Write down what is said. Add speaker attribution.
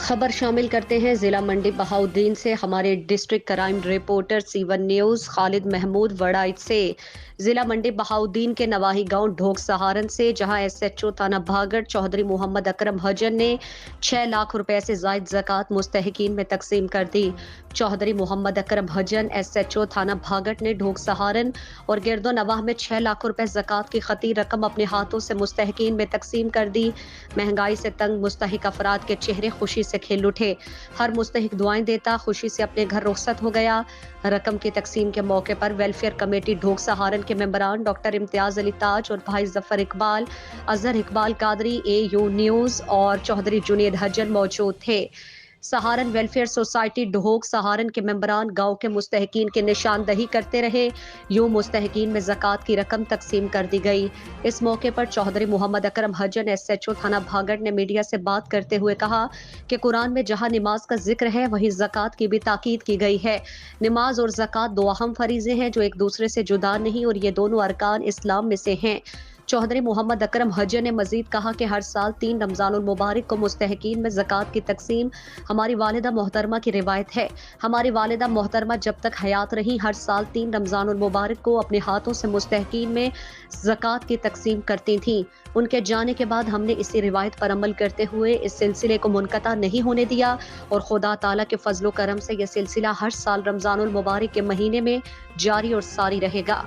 Speaker 1: खबर शामिल करते हैं जिला मंडी बहाउद्दीन से। हमारे district crime reporter C1 news Khalid Mahmood Waraich से। जिला मंडी बहाउद्दीन के नवाही गांव ढोक सहारन से, जहां SHO थाना भागड़ चौधरी मोहम्मद अकरम हजन ने 6 लाख रुपए से जायद ज़कात मुस्तहिकीन में तकसीम कर दी। चौधरी मोहम्मद अकरम हजन SHO थाना भागड़ ने ढोक सहारन और गिरदो नवाह में 6 लाख रुपए ज़कात की खती रकम अपने हाथों से मुस्तहिकीन में तकसीम कर दी। महंगाई से तंग मुस्तहिक अफराद के चेहरे खुशी से खिल उठे। हर मुस्तहिक दुआएं देता खुशी से अपने घर रुखसत हो गया। रकम की तकसीम के मौके पर वेलफेयर कमेटी ढोक सहारन के मेंबरान डॉक्टर इम्तियाज अली ताज और भाई जफर इकबाल, अजहर इकबाल कादरी, AU न्यूज और चौधरी जुनेद हजन मौजूद थे। सहारन वेलफेयर सोसाइटी ढोक सहारन के मेंबरान गांव के मुस्तहिकीन की निशानदही करते रहे। यूं मुस्तहिकीन में ज़कात की रकम तकसीम कर दी गई। इस मौके पर चौधरी मोहम्मद अकरम हजन SHO थाना भागड़ ने मीडिया से बात करते हुए कहा कि कुरान में जहां नमाज का जिक्र है वहीं ज़कात की भी ताकीद की गई है। नमाज और ज़कात दो अहम फरीज़े हैं जो एक दूसरे से जुदा नहीं, और ये दोनों अरकान इस्लाम में से हैं। चौधरी मोहम्मद अकरम हजन ने मजीद कहा कि हर साल 3 रमज़ानुल मुबारक को मुस्तहिकीन में ज़कात की तकसीम हमारी वालिदा मोहतरमा की रिवायत है। हमारी वालिदा मोहतरमा जब तक हयात रही हर साल 3 रमज़ानुल मुबारक को अपने हाथों से मुस्तहिकीन में ज़कात की तकसीम करती थीं। उनके जाने के बाद हमने इसी रिवायत पर अमल करते हुए इस सिलसिले को मुनक़ता नहीं होने दिया, और खुदा ताला के फजलो करम से यह सिलसिला हर साल रमज़ानुल मुबारक के महीने में जारी और सारी रहेगा।